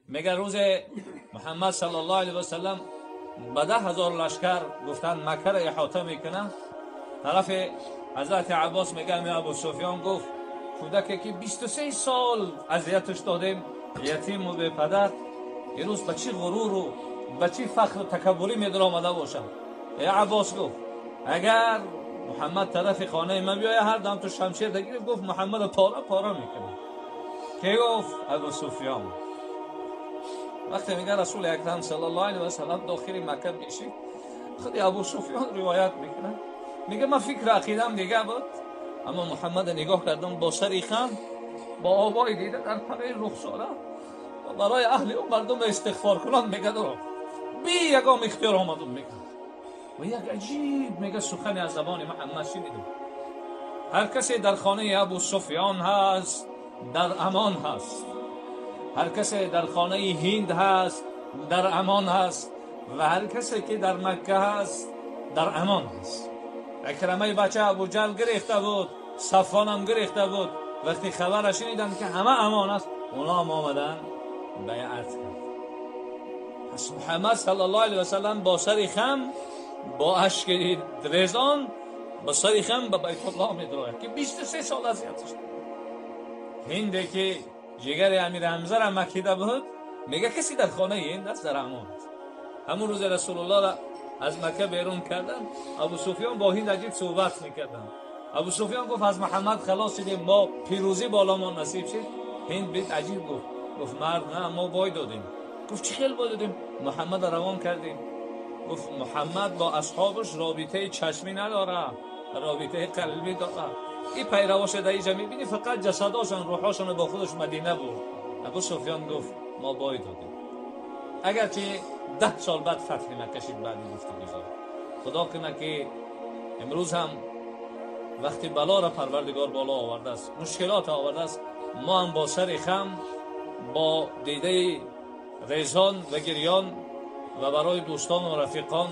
میگه روز محمد صلی الله علیه و سلم به 10,000 لشکر گفتن مکه را احاطه میکنه، طرف حضرت عباس میگه می ابو سفیان گفت کودکی که 23 سال اذیتش دادیم، یتیم و بی پدر، این روز به چی غرور و به چی فخر و تکبری میدر آمده باشم. ای عباس گفت اگر محمد طرف خانه من بیایه هر دم تو شمشیر دگیر، گفت محمد پاره پاره میکنه. کی گفت؟ ابو سفیان. وقتی میگه رسول اکرم صلی الله علیه و سلم داخل مکه میشید، خود ابو سفیان روایت میکنه، میگه من فکر عقیدم دیگه بود، اما محمد نگاه کردم با سری خم، با آبای دیده در پره رخساره و برای اهل و مردم استغفار کنان میگه درو بی یگام اختیار آمدم میگه و یک عجیب میگه سخنی از زبان محمد شنیدم. هر کسی در خانه ابو سفیان هست در امان هست، هر کسی در خانه هند هست در امان هست و هر کسی که در مکه هست در امان هست. اکرمه بچه ابو جهل گرفته بود، صفوان هم گرفته بود. وقتی خبر شنیدن که همه امان است، اونا هم آمدن بیعت کرد. پس محمد صلی الله علیه و سلم با سر خم، با اشک ریزان، با سر خم به بیت الله می‌دراید که 23 سال اذیتش کرد. هندی که جگر امیر حمزه را مکیده بود، میگه کسی در خانه هند است در امان است. همون روز رسول الله را از مکه بیرون کردن، ابو سفیان با هند عجیب صحبت میکردن. ابو سفیان گفت از محمد خلاص شدیم، ما پیروزی بالا ما نصیب شد. هند بیت عجیب گفت مرد نه، ما بای دادیم. گفت چی خیلی بای دادیم؟ محمد روان کردیم. گفت محمد با اصحابش رابطه چشمی نداره، رابطه قلبی داره. این پیرواش در اینجا میبینی فقط جسداشون روحاشون با خودش مدینه بود. ابو سفیان گفت ما بای دادیم. اگرچه 10 سال بعد فتح مکه شد، بعد گفت بزار خدا کنه که امروز هم وقتی بلا را پروردگار بالا آورده است، مشکلات آورده است، ما هم با سر خم، با دیده ریزان و گریان و برای دوستان و رفیقان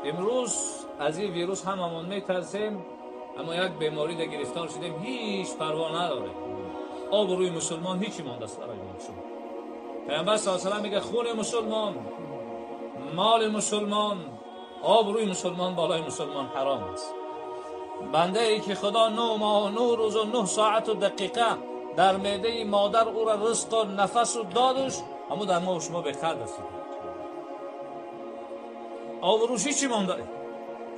امروز از این ویروس هممون میترسیم، اما یک بیماری را گرفتار شدیم هیچ پروا نداره. آب روی مسلمان هیچی مانده است برای ما شما. پیامبر صلی الله علیه و سلم میگه خون مسلمان، مال مسلمان، آب روی مسلمان بالای مسلمان حرام است. بنده ای که خدا 9 ماه و 9 روز و 9 ساعت و دقیقه در معده مادر او را رزق و نفس و دادش، اما در ما و شما به خرد رسید. آب روش هیچی مانده،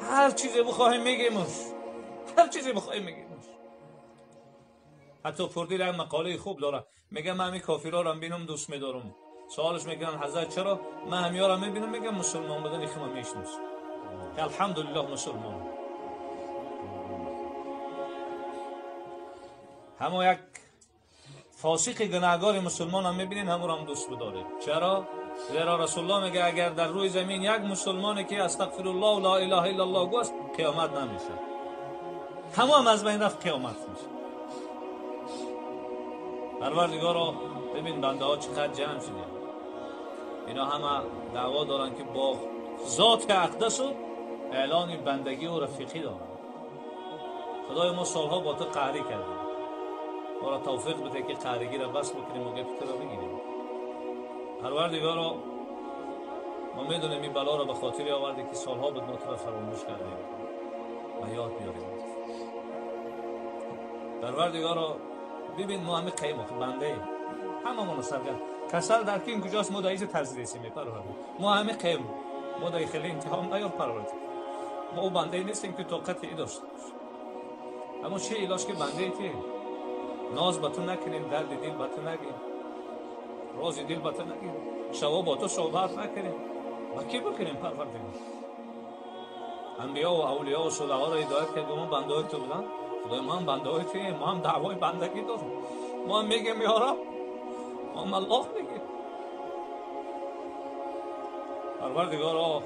هر چیزی بخواهیم میگیمش، هر چیزی بخواهیم میگیمش. حتی پردیل هم مقاله خوب داره، میگه من همین کافرها را بینم دوست میدارم. سوالش میکنن حضرت چرا؟ من همیها را میبینم، میگم مسلمان بدن خیلی میشناس که الحمدلله مسلمان. همه یک فاسق گناهگار مسلمان هم میبینین، همون هم دوست بداره. چرا؟ زیرا رسول الله میگه اگر در روی زمین یک مسلمانی که استغفر الله و لا اله الا الله گوست، قیامت نمیشه. همه هم از بین رفت، قیامت میشه. پروردگارا ببین بنده ها چقدر جمع شدن، اینا همه دعوا دارن که با ذات اقدس و اعلان بندگی و رفیقی دارن. خدای ما سالها با تو قهری کردیم، ما را توفیق بده که قهرگی را بس بکنیم و گفت را بگیریم. پروردگارا ما میدونیم این بلا را به خاطر آورده که سالها بود ما تو را فراموش کردیم و یاد بیاریم. پروردگارا ببین ما همه قیم بنده، همه ما سرگرم کسل در که این کجاست، ما دایز تزریسی میپرورد، ما همه قیم، ما دای خیلی انتحام نیار پرورد، ما او بنده نیستیم که طاقت ای داشته باش. اما چه علاج که بنده ایتی ناز با تو نکنیم، درد دل با تو نگیم، راز دل با تو نگیم، شوا با تو صحبت نکنیم، با کی بکنیم پروردگار؟ انبیا و اولیاء و صلحا را هدایت کرد، ما بنده های تو بودن. خدای ما هم بنده های توییم، ما هم دعوای بندگی داریم، ما هم میگیم یا رب، ما هم الله میگیم. پروردگارا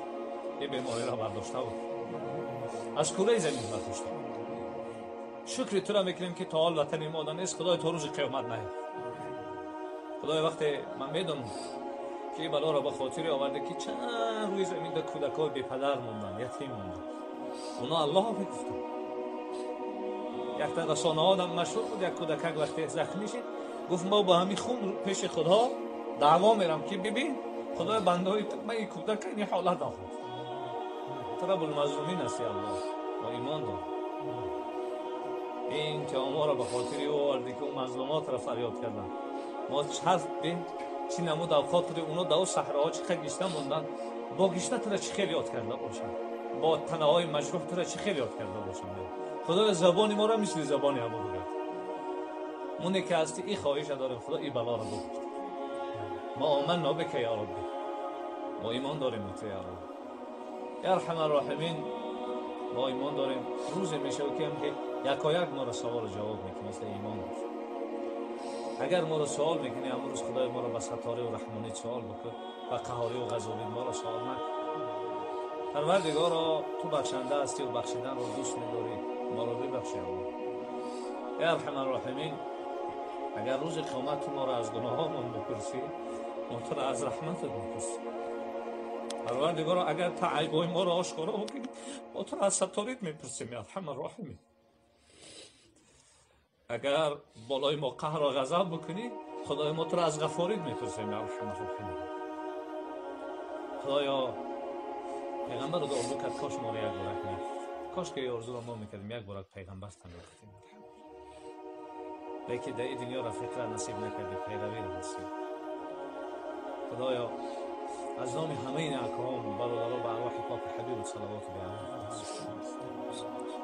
این بیماری را برداشته بود، از کره زمین برداشته بود. شکر تو را میکنیم که تا حال وطن ما نیست. خدای تو روز قیامت نه. خدای وقتی من میدونم که این بلا را به خاطر آورده که چند روی زمین در کودکای بی پدر موندن، یتیم موندن، اونا الله ها بگفتن. یک رسانه ها مشهور بود، یک کودک وقتی زخمی شد گفت ما با همین خون پیش خدا دعوا میرم که ببین خدای بنده‌های تو من این کودک این حالت دارم تو رب المظلومین هستی الله با ایمان دار این که ما را به خاطر او آوردی که اون مظلومات را فریاد کردن ما چرت به چی نمود در خاطر اونا در صحراها چی خیلی گشته موندن با گشته تو را چی خیلی یاد کرده باشن با تنهای مجروح تو را چی خیلی یاد کرده باشن خدا زبان ما را مثل زبان ابو بگرد مونی که هستی این خواهش داریم خدا این بلا را بگرد ما آمنا بک یا ربی ما ایمان داریم تو یا رب یا ارحم الراحمین ما ایمان داریم روزی میشه که یکایک ما را سوال جواب میکنی مثل ایمان داریم اگر ما را سوال میکنی امروز خدای ما را به ستاره و رحمانی سوال بکن و قهاری و غضبی ما را سوال نکن پروردگارا تو بخشنده هستی و بخشیدن رو دوست می‌داری ما رو ببخشی الله یا ارحم الراحمین اگر روز قیامت ما را از گناهامون بپرسی ما تو را از رحمتت میپرسیم پروردگارا اگر تا عیبای ما را آشکارا بکنی ما تو را از ستارت میپرسیم یا ارحم الراحمین اگر بالای ما قهر و غضب بکنی خدای ما تو را از غفارت میپرسیم یا ارحم الراحمین خدایا پیغمبر رو آرزو کرد کاش ما رو یک بارک میگفت کاش که آرزو رو ما میکردیم یک بارک پیغمبر تن میگفتیم لیکن در این دنیا رفیق را نصیب نکردی پیروی را نصیب خدایا از نام همه این اکرام برادرها به ارواح پاک حبیب صلوات بیان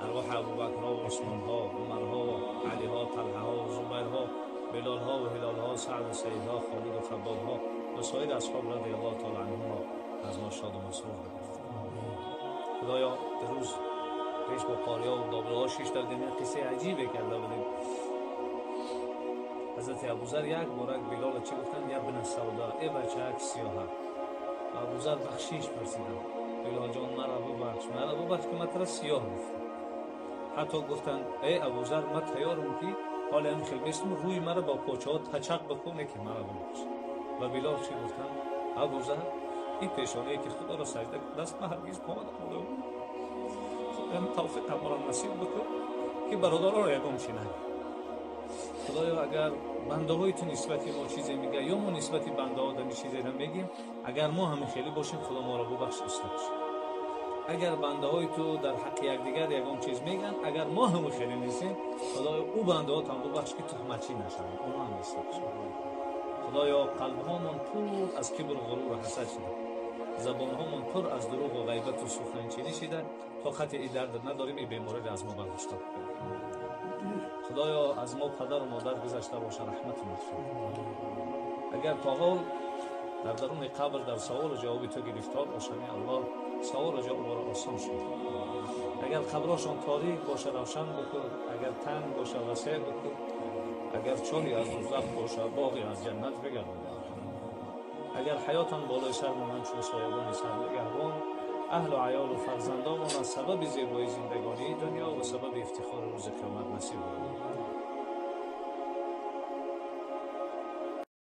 ارواح ابوبکرها و عثمانها عمرها و علیها طلحها و زبیرها بلالها و هلالها سعد و سعیدها خالد و خبابها و سایر اصحاب رضی الله تعالی عنهم از ما شاد و مسرور بگرد خدایا در روز پیش با قاریا و دابلها شیش دادیم یک قصه عجیبه کرده بودیم حضرت ابوذر یک بارک بلال چی گفتن یا بن سودا ای بچه‌ک سیاه ابوذر بخشیش پرسیدن بلال جان مرا ببخش که من سیاه گفتم حتی گفتن ای ابوذر من تیارم که حال هم خیلی بیستم روی مرا با پاچه ها تچق بکنه که مرا ببخش و بلال چی گفتن ابوذر این پیشانه که خدا را سجده دست من هرگز پا نموده خدایا توفیق ما را نصیب بکن که برادرها را یگام شنویم خدایا اگر بنده های تو نسبتی ما چیزی میگه یا ما نسبتی بنده ها دمی چیزی را میگیم اگر ما همین خیلی باشیم خدا ما را ببخش اصلاح شد اگر بنده های تو در حق یکدیگر یگام چیز میگن اگر ما همین خیلی نیستیم خدایا او بنده ها تام ببخش که تهمتی نشوند اونا هم اصلاح شد خدایا قلب هامون پر از کبر و غرور و حسد شده زبان هامون پر از دروغ و غیبت و سخنچینی شده طاقت این درد نداریم این بیماری را از ما برداشته کنیم خدایا از ما پدر و مادر گذشته باشه رحمت مغفرت اگر تا حال در درون قبر در سوال و جواب تو گرفتار باشیم الله سوال و جواب را آسان شد اگر قبرشان تاریک باشه روشن بکن اگر تنگ باشه وسیع بکن اگر چالی از دوزخ باشه باغی از جنت بگردان اگر حیاتان بالای سر مانند شد سایبان سرنگهبان اهل و عیال و فرزندان از سبب زیبایی زندگانی دنیا و سبب افتخار روز قیامت نصیب بود